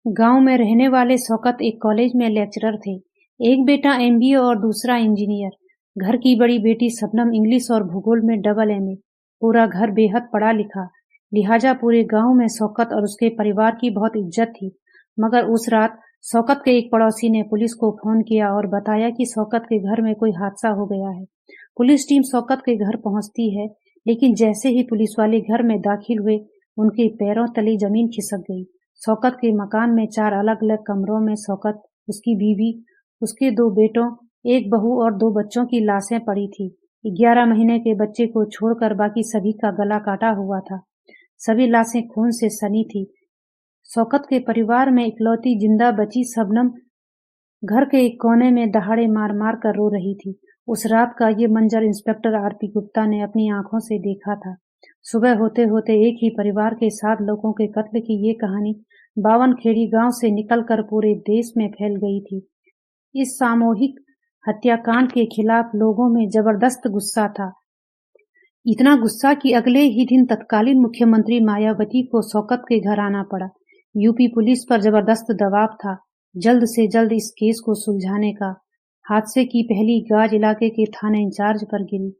गांव में रहने वाले शौकत एक कॉलेज में लेक्चरर थे। एक बेटा एमबीए और दूसरा इंजीनियर। घर की बड़ी बेटी शबनम इंग्लिश और भूगोल में डबल एमए। पूरा घर बेहद पढ़ा लिखा, लिहाजा पूरे गांव में शौकत और उसके परिवार की बहुत इज्जत थी। मगर उस रात शौकत के एक पड़ोसी ने पुलिस को फोन किया और बताया कि शौकत के घर में कोई हादसा हो गया है। पुलिस टीम शौकत के घर पहुंचती है, लेकिन जैसे ही पुलिस वाले घर में दाखिल हुए, उनके पैरों तले जमीन खिसक गई। शौकत के मकान में 4 अलग-अलग कमरों में शौकत, उसकी बीवी, उसके 2 बेटों, एक बहू और 2 बच्चों की लाशें पड़ी थी। 11 महीने के बच्चे को छोड़कर बाकी सभी का गला काटा हुआ था। सभी लाशें खून से सनी थी। शौकत के परिवार में इकलौती जिंदा बची शबनम घर के एक कोने में दहाड़े मार-मार कर रो रही थी। उस रात का ये मंजर इंस्पेक्टर आरपी गुप्ता ने अपनी आंखों से देखा था। सुबह होते-होते एक ही परिवार के 7 लोगों के कत्ल की ये कहानी बावनखेड़ी गांव से निकलकर पूरे देश में फैल गई थी। इस सामूहिक हत्याकांड के खिलाफ लोगों में जबरदस्त गुस्सा था। इतना गुस्सा कि अगले ही दिन तत्कालीन मुख्यमंत्री मायावती को शौकत के घर आना पड़ा। यूपी पुलिस पर जबरदस्त दबाव था, जल्द से जल्द इस केस को सुलझाने का। हादसे की पहली गाज इलाके के थाना इंचार्ज पर गिरी।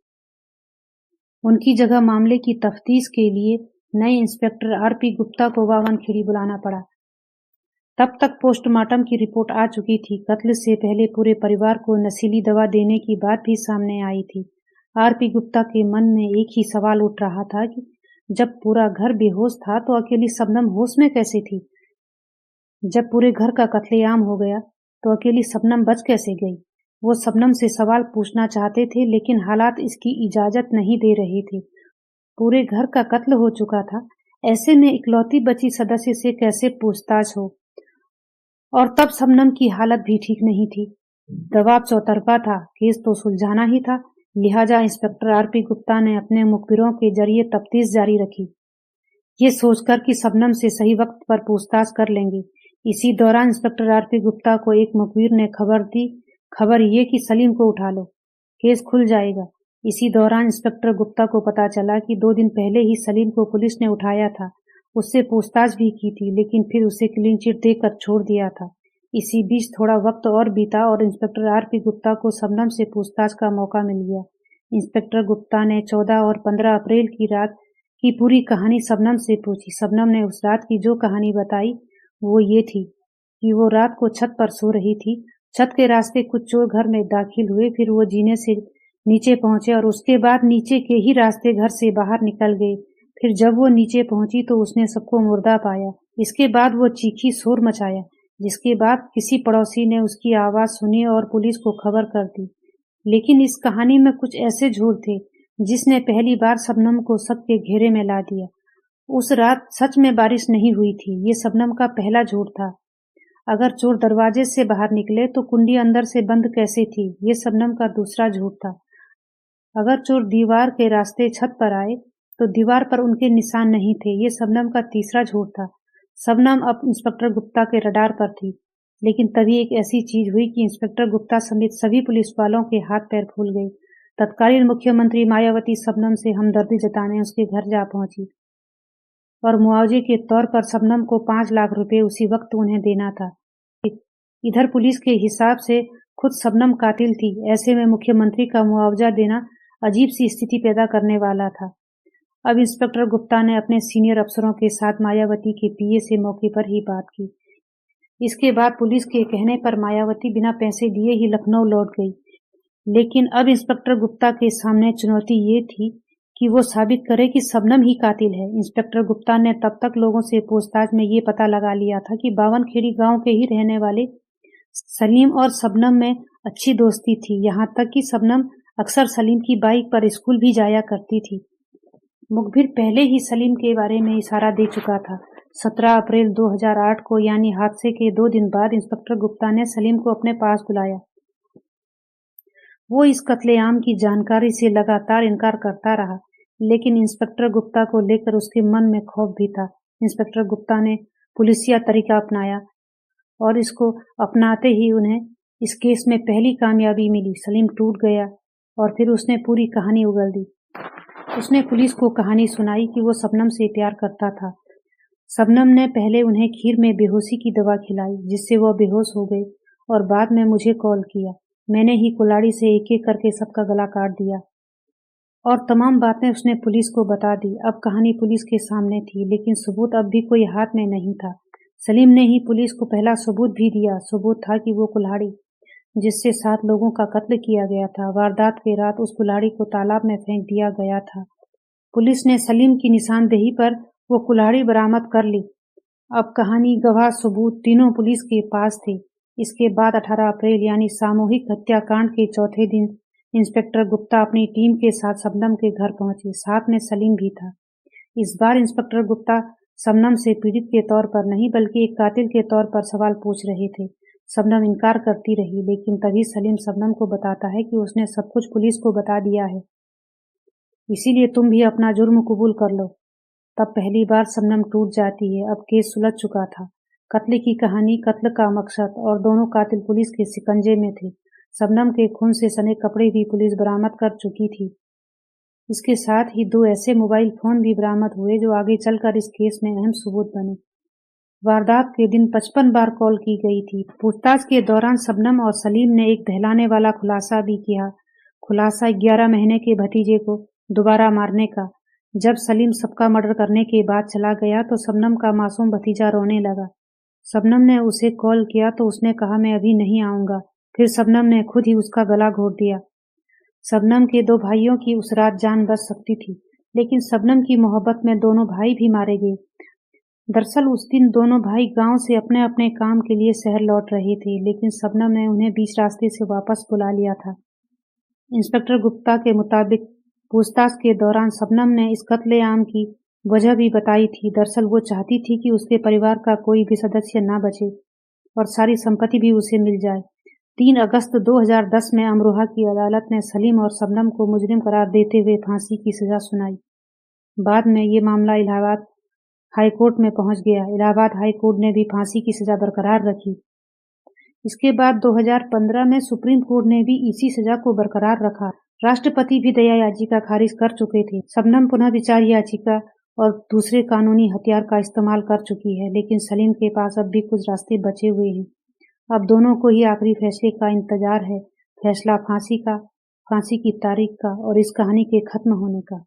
उनकी जगह मामले की तफ्तीश के लिए नए इंस्पेक्टर आरपी गुप्ता को बावनखेड़ी बुलाना पड़ा। तब तक पोस्टमार्टम की रिपोर्ट आ चुकी थी। कत्ल से पहले पूरे परिवार को नशीली दवा देने की बात भी सामने आई थी। आरपी गुप्ता के मन में एक ही सवाल उठ रहा था कि जब पूरा घर बेहोश था तो अकेली शबनम होश में कैसे थी? जब पूरे घर का कत्लेआम हो गया तो अकेली शबनम बच कैसे गई? वो शबनम से सवाल पूछना चाहते थे, लेकिन हालात इसकी इजाजत नहीं दे रहे थे। पूरे घर का कत्ल हो चुका था, ऐसे में इकलौती बची सदस्य से कैसे पूछताछ हो? और तब शबनम की हालत भी ठीक नहीं थी। दबाव चौतरफा था, केस तो सुलझाना ही था। लिहाजा इंस्पेक्टर आरपी गुप्ता ने अपने मुखबिरों के जरिए तफ्तीश जारी रखी, ये सोचकर कि शबनम से सही वक्त पर पूछताछ कर लेंगे। इसी दौरान इंस्पेक्टर आरपी गुप्ता को एक मुखबिर ने खबर दी, खबर ये कि सलीम को उठा लो, केस खुल जाएगा। इसी दौरान इंस्पेक्टर गुप्ता को पता चला कि 2 दिन पहले ही सलीम को पुलिस ने उठाया था। उससे पूछताछ भी की थी, लेकिन फिर उसे क्लीन चिट देकर छोड़ दिया था। इसी बीच थोड़ा वक्त और बीता और इंस्पेक्टर आरपी गुप्ता को शबनम से पूछताछ का मौका मिल गया। इंस्पेक्टर गुप्ता ने 14 और 15 अप्रैल की रात की पूरी कहानी शबनम से पूछी। शबनम ने उस रात की जो कहानी बताई वो ये थी कि वो रात को छत पर सो रही थी। छत के रास्ते कुछ चोर घर में दाखिल हुए, फिर वो जीने से नीचे पहुंचे और उसके बाद नीचे के ही रास्ते घर से बाहर निकल गए। फिर जब वो नीचे पहुंची तो उसने सबको मुर्दा पाया। इसके बाद वो चीखी, शोर मचाया, जिसके बाद किसी पड़ोसी ने उसकी आवाज सुनी और पुलिस को खबर कर दी। लेकिन इस कहानी में कुछ ऐसे झूठ थे जिसने पहली बार शबनम को शक के घेरे में ला दिया। उस रात सच में बारिश नहीं हुई थी, ये शबनम का पहला झूठ था। अगर चोर दरवाजे से बाहर निकले तो कुंडी अंदर से बंद कैसे थी, ये शबनम का दूसरा झूठ था। अगर चोर दीवार के रास्ते छत पर आए तो दीवार पर उनके निशान नहीं थे, ये शबनम का तीसरा झूठ था। शबनम अब इंस्पेक्टर गुप्ता के रडार पर थी, लेकिन तभी एक ऐसी चीज हुई कि इंस्पेक्टर गुप्ता समेत सभी पुलिस वालों के हाथ पैर फूल गए। तत्कालीन मुख्यमंत्री मायावती शबनम से हमदर्दी जताने उसके घर जा पहुंची और मुआवजे के तौर पर शबनम को 5 लाख रुपए उसी वक्त उन्हें देना था। इधर पुलिस के हिसाब से खुद शबनम कातिल थी, ऐसे में मुख्यमंत्री का मुआवजा देना अजीब सी स्थिति पैदा करने वाला था। अब इंस्पेक्टर गुप्ता ने अपने सीनियर अफसरों के साथ मायावती के पीए से मौके पर ही बात की। इसके बाद पुलिस के कहने पर मायावती बिना पैसे दिए ही लखनऊ लौट गई। लेकिन अब इंस्पेक्टर गुप्ता के सामने चुनौती ये थी कि वो साबित करे कि शबनम ही कातिल है। इंस्पेक्टर गुप्ता ने तब तक लोगों से पूछताछ में ये पता लगा लिया था कि बावनखेड़ी गांव के ही रहने वाले सलीम और शबनम में अच्छी दोस्ती थी। यहाँ तक कि शबनम अक्सर सलीम की बाइक पर स्कूल भी जाया करती थी। मुखबिर पहले ही सलीम के बारे में इशारा दे चुका था। 17 अप्रैल 2008 को यानी हादसे के 2 दिन बाद इंस्पेक्टर गुप्ता ने सलीम को अपने पास बुलाया। वो इस कत्लेआम की जानकारी से लगातार इनकार करता रहा, लेकिन इंस्पेक्टर गुप्ता को लेकर उसके मन में खौफ भी था। इंस्पेक्टर गुप्ता ने पुलिसिया तरीका अपनाया और इसको अपनाते ही उन्हें इस केस में पहली कामयाबी मिली। सलीम टूट गया और फिर उसने पूरी कहानी उगल दी। उसने पुलिस को कहानी सुनाई कि वो शबनम से प्यार करता था। शबनम ने पहले उन्हें खीर में बेहोशी की दवा खिलाई, जिससे वह बेहोश हो गए, और बाद में मुझे कॉल किया। मैंने ही कुल्हाड़ी से एक-एक करके सबका गला काट दिया और तमाम बातें उसने पुलिस को बता दी। अब कहानी पुलिस के सामने थी, लेकिन सबूत अब भी कोई हाथ में नहीं था। सलीम ने ही पुलिस को पहला सबूत भी दिया। सबूत था कि वो कुल्हाड़ी जिससे 7 लोगों का कत्ल किया गया था, वारदात की रात उस कुल्हाड़ी को तालाब में फेंक दिया गया था। पुलिस ने सलीम की निशानदेही पर वो कुल्हाड़ी बरामद कर ली। अब कहानी, गवाह, सबूत तीनों पुलिस के पास थे। इसके बाद 18 अप्रैल यानी सामूहिक हत्याकांड के चौथे दिन इंस्पेक्टर गुप्ता अपनी टीम के साथ शबनम के घर पहुंचे। साथ में सलीम भी था। इस बार इंस्पेक्टर गुप्ता शबनम से पीड़ित के तौर पर नहीं, बल्कि एक कातिल के तौर पर सवाल पूछ रहे थे। शबनम इनकार करती रही, लेकिन तभी सलीम शबनम को बताता है कि उसने सब कुछ पुलिस को बता दिया है, इसीलिए तुम भी अपना जुर्म कबूल कर लो। तब पहली बार शबनम टूट जाती है। अब केस सुलझ चुका था। कत्ल की कहानी, कत्ल का मकसद और दोनों कातिल पुलिस के शिकंजे में थे। शबनम के खून से सने कपड़े भी पुलिस बरामद कर चुकी थी। इसके साथ ही 2 ऐसे मोबाइल फोन भी बरामद हुए जो आगे चलकर इस केस में अहम सबूत बने। वारदात के दिन 55 बार कॉल की गई थी। पूछताछ के दौरान शबनम और सलीम ने एक दहलाने वाला खुलासा भी किया। खुलासा 11 महीने के भतीजे को दोबारा मारने का। जब सलीम सबका मर्डर करने के बाद चला गया तो शबनम का मासूम भतीजा रोने लगा। शबनम ने उसे कॉल किया तो उसने कहा, मैं अभी नहीं आऊंगा। फिर शबनम ने खुद ही उसका गला घोट दिया। शबनम के 2 भाइयों की उस रात जान बच सकती थी, लेकिन शबनम की मोहब्बत में दोनों भाई भी मारे गए। दरअसल उस दिन दोनों भाई गांव से अपने अपने काम के लिए शहर लौट रहे थे, लेकिन शबनम ने उन्हें बीच रास्ते से वापस बुला लिया था। इंस्पेक्टर गुप्ता के मुताबिक पूछताछ के दौरान शबनम ने इस कत्लेआम की वजह भी बताई थी। दरअसल वो चाहती थी कि उसके परिवार का कोई भी सदस्य न बचे और सारी संपत्ति भी उसे मिल जाए। 3 अगस्त 2010 में अमरोहा की अदालत ने सलीम और शबनम को मुजरिम करार देते हुए फांसी की सजा सुनाई। बाद में ये मामला इलाहाबाद हाई कोर्ट में पहुंच गया। इलाहाबाद हाई कोर्ट ने भी फांसी की सजा बरकरार रखी। इसके बाद 2015 में सुप्रीम कोर्ट ने भी इसी सजा को बरकरार रखा। राष्ट्रपति भी दया याचिका खारिज कर चुके थे। शबनम पुनः विचार याचिका और दूसरे कानूनी हथियार का इस्तेमाल कर चुकी है, लेकिन सलीम के पास अब भी कुछ रास्ते बचे हुए हैं। अब दोनों को ही आखिरी फैसले का इंतजार है, फैसला फांसी का, फांसी की तारीख का और इस कहानी के खत्म होने का।